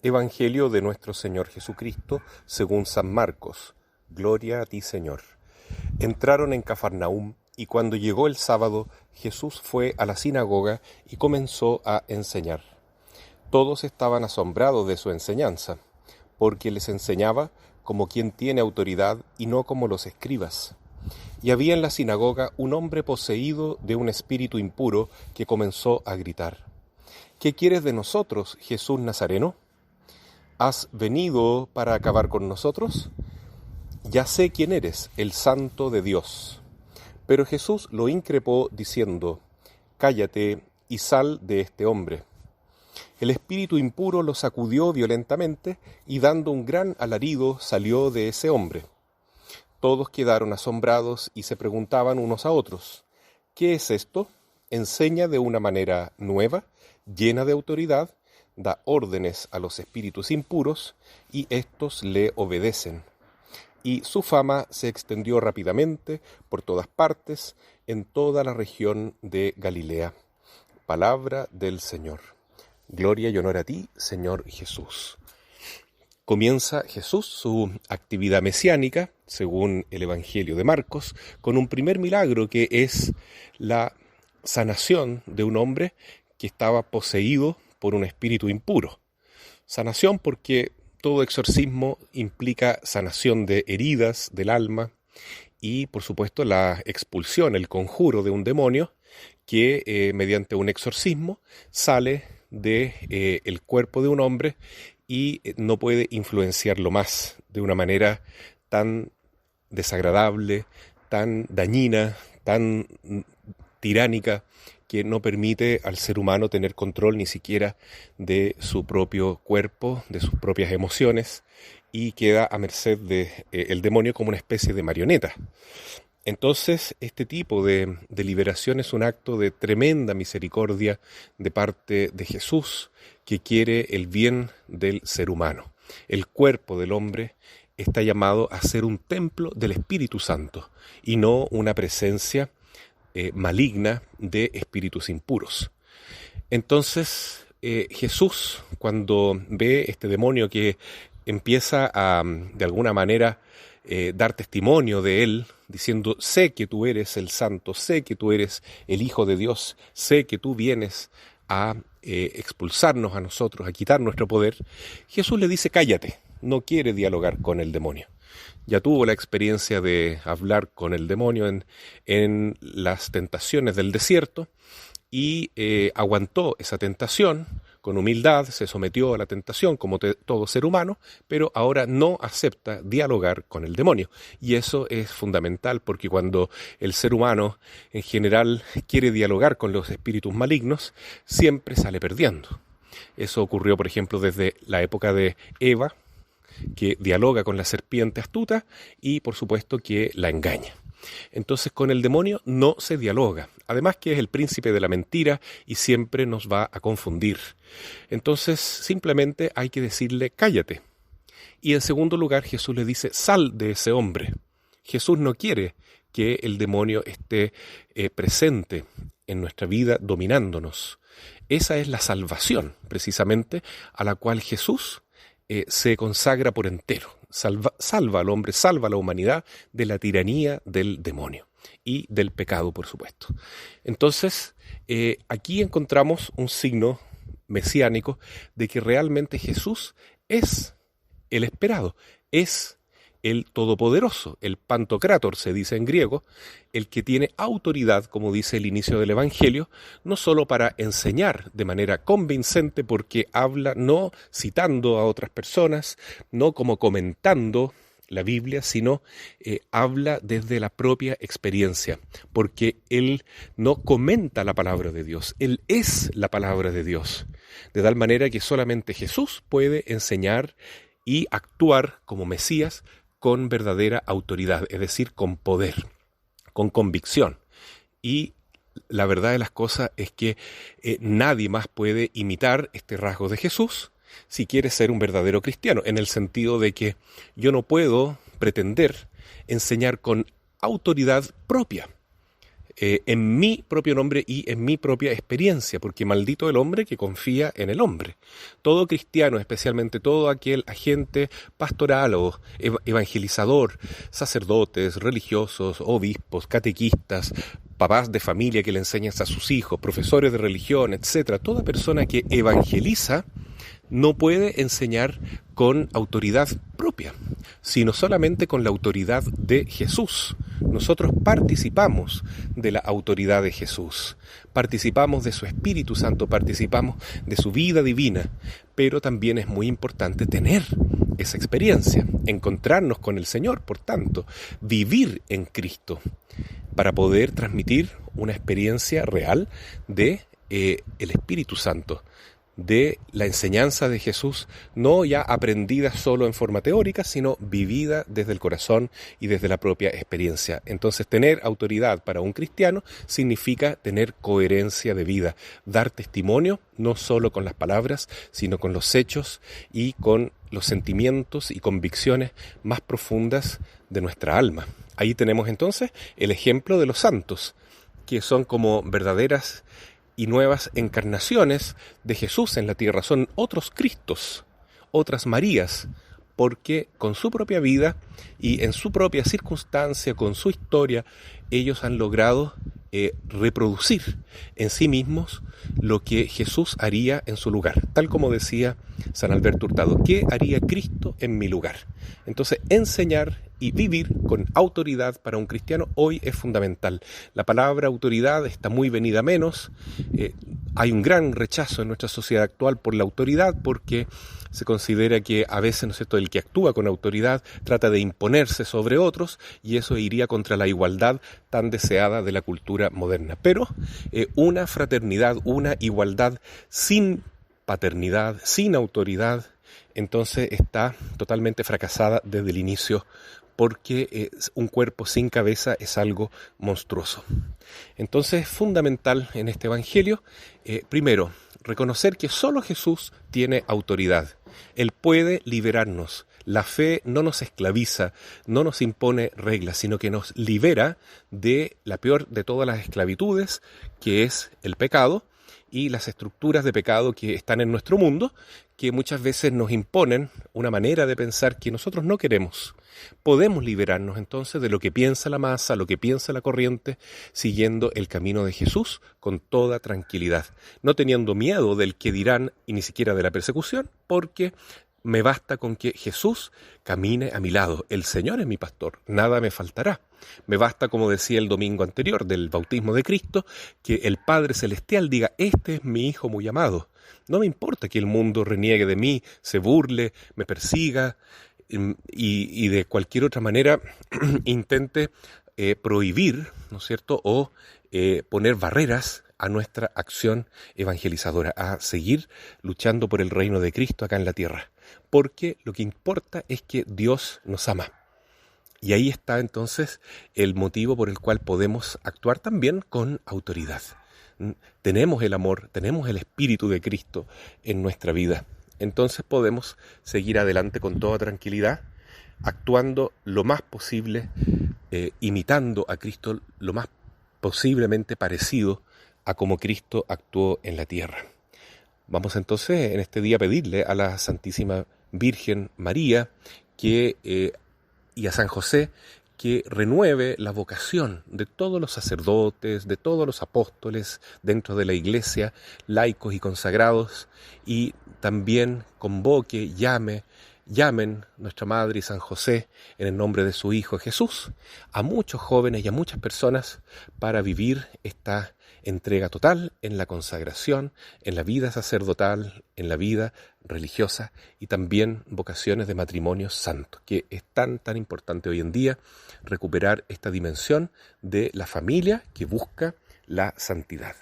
Evangelio de nuestro Señor Jesucristo, según San Marcos. Gloria a ti, Señor. Entraron en Cafarnaúm, y cuando llegó el sábado, Jesús fue a la sinagoga y comenzó a enseñar. Todos estaban asombrados de su enseñanza, porque les enseñaba como quien tiene autoridad y no como los escribas. Y había en la sinagoga un hombre poseído de un espíritu impuro que comenzó a gritar: ¿Qué quieres de nosotros, Jesús Nazareno? ¿Has venido para acabar con nosotros? Ya sé quién eres, el Santo de Dios. Pero Jesús lo increpó diciendo: Cállate y sal de este hombre. El espíritu impuro lo sacudió violentamente y dando un gran alarido salió de ese hombre. Todos quedaron asombrados y se preguntaban unos a otros: ¿Qué es esto? Enseña de una manera nueva, llena de autoridad, da órdenes a los espíritus impuros y éstos le obedecen. Y su fama se extendió rápidamente por todas partes, en toda la región de Galilea. Palabra del Señor. Gloria y honor a ti, Señor Jesús. Comienza Jesús su actividad mesiánica, según el Evangelio de Marcos, con un primer milagro que es la sanación de un hombre que estaba poseído por un espíritu impuro. Sanación porque todo exorcismo implica sanación de heridas del alma y, por supuesto, la expulsión, el conjuro de un demonio que, mediante un exorcismo, sale de el cuerpo de un hombre y no puede influenciarlo más de una manera tan desagradable, tan dañina, tan tiránica, que no permite al ser humano tener control ni siquiera de su propio cuerpo, de sus propias emociones, y queda a merced de el demonio como una especie de marioneta. Entonces, este tipo de liberación es un acto de tremenda misericordia de parte de Jesús, que quiere el bien del ser humano. El cuerpo del hombre está llamado a ser un templo del Espíritu Santo y no una presencia maligna de espíritus impuros. Entonces, Jesús, cuando ve este demonio que empieza a, de alguna manera, dar testimonio de él, diciendo: sé que tú eres el Santo, sé que tú eres el Hijo de Dios, sé que tú vienes a expulsarnos a nosotros, a quitar nuestro poder, Jesús le dice: cállate, no quiere dialogar con el demonio. Ya tuvo la experiencia de hablar con el demonio en las tentaciones del desierto y aguantó esa tentación con humildad, se sometió a la tentación como todo ser humano, pero ahora no acepta dialogar con el demonio. Y eso es fundamental porque cuando el ser humano en general quiere dialogar con los espíritus malignos, siempre sale perdiendo. Eso ocurrió, por ejemplo, desde la época de Eva, que dialoga con la serpiente astuta y, por supuesto, que la engaña. Entonces, con el demonio no se dialoga. Además que es el príncipe de la mentira y siempre nos va a confundir. Entonces, simplemente hay que decirle: cállate. Y en segundo lugar, Jesús le dice: sal de ese hombre. Jesús no quiere que el demonio esté presente en nuestra vida dominándonos. Esa es la salvación, precisamente, a la cual Jesús se consagra por entero. Salva al hombre, salva a la humanidad de la tiranía del demonio y del pecado, por supuesto. Entonces, aquí encontramos un signo mesiánico de que realmente Jesús es el esperado, es el Todopoderoso, el Pantocrátor se dice en griego, el que tiene autoridad, como dice el inicio del Evangelio, no solo para enseñar de manera convincente, porque habla no citando a otras personas, no como comentando la Biblia, sino habla desde la propia experiencia, porque Él no comenta la palabra de Dios, Él es la palabra de Dios, de tal manera que solamente Jesús puede enseñar y actuar como Mesías con verdadera autoridad, es decir, con poder, con convicción. Y la verdad de las cosas es que nadie más puede imitar este rasgo de Jesús si quiere ser un verdadero cristiano, en el sentido de que yo no puedo pretender enseñar con autoridad propia. en mi propio nombre y en mi propia experiencia, porque maldito el hombre que confía en el hombre. Todo cristiano, especialmente todo aquel agente pastoral o evangelizador, sacerdotes, religiosos, obispos, catequistas, papás de familia que le enseñan a sus hijos, profesores de religión, etcétera, toda persona que evangeliza no puede enseñar con autoridad propia, sino solamente con la autoridad de Jesús. Nosotros participamos de la autoridad de Jesús, participamos de su Espíritu Santo, participamos de su vida divina, pero también es muy importante tener esa experiencia, encontrarnos con el Señor, por tanto, vivir en Cristo, para poder transmitir una experiencia real de el Espíritu Santo, de la enseñanza de Jesús, no ya aprendida solo en forma teórica, sino vivida desde el corazón y desde la propia experiencia. Entonces, tener autoridad para un cristiano significa tener coherencia de vida, dar testimonio no solo con las palabras, sino con los hechos y con los sentimientos y convicciones más profundas de nuestra alma. Ahí tenemos entonces el ejemplo de los santos, que son como verdaderas y nuevas encarnaciones de Jesús en la tierra. Son otros Cristos, otras Marías, porque con su propia vida y en su propia circunstancia, con su historia, ellos han logrado reproducir en sí mismos lo que Jesús haría en su lugar. Tal como decía San Alberto Hurtado, ¿qué haría Cristo en mi lugar? Entonces, enseñar y vivir con autoridad para un cristiano hoy es fundamental. La palabra autoridad está muy venida a menos. Hay un gran rechazo en nuestra sociedad actual por la autoridad, porque se considera que a veces, ¿no es cierto?, el que actúa con autoridad trata de imponerse sobre otros, y eso iría contra la igualdad tan deseada de la cultura moderna. Pero una fraternidad, una igualdad sin paternidad, sin autoridad, entonces está totalmente fracasada desde el inicio, porque un cuerpo sin cabeza es algo monstruoso. Entonces es fundamental en este Evangelio, primero, reconocer que solo Jesús tiene autoridad. Él puede liberarnos. La fe no nos esclaviza, no nos impone reglas, sino que nos libera de la peor de todas las esclavitudes, que es el pecado, y las estructuras de pecado que están en nuestro mundo, que muchas veces nos imponen una manera de pensar que nosotros no queremos. Podemos liberarnos entonces de lo que piensa la masa, lo que piensa la corriente, siguiendo el camino de Jesús con toda tranquilidad, no teniendo miedo del que dirán y ni siquiera de la persecución, porque me basta con que Jesús camine a mi lado. El Señor es mi pastor, nada me faltará. Me basta, como decía el domingo anterior del bautismo de Cristo, que el Padre Celestial diga: este es mi Hijo muy amado. No me importa que el mundo reniegue de mí, se burle, me persiga y de cualquier otra manera intente prohibir, ¿no es cierto?, o poner barreras a nuestra acción evangelizadora, a seguir luchando por el reino de Cristo acá en la tierra. Porque lo que importa es que Dios nos ama. Y ahí está entonces el motivo por el cual podemos actuar también con autoridad. Tenemos el amor, tenemos el Espíritu de Cristo en nuestra vida. Entonces podemos seguir adelante con toda tranquilidad, actuando lo más posible, imitando a Cristo lo más posiblemente parecido a como Cristo actuó en la tierra. Vamos entonces en este día a pedirle a la Santísima Virgen María y a San José que renueve la vocación de todos los sacerdotes, de todos los apóstoles dentro de la Iglesia, laicos y consagrados, y también convoque, llamen nuestra Madre y San José en el nombre de su Hijo Jesús a muchos jóvenes y a muchas personas para vivir esta entrega total en la consagración, en la vida sacerdotal, en la vida religiosa y también vocaciones de matrimonio santo, que es tan importante hoy en día recuperar esta dimensión de la familia que busca la santidad.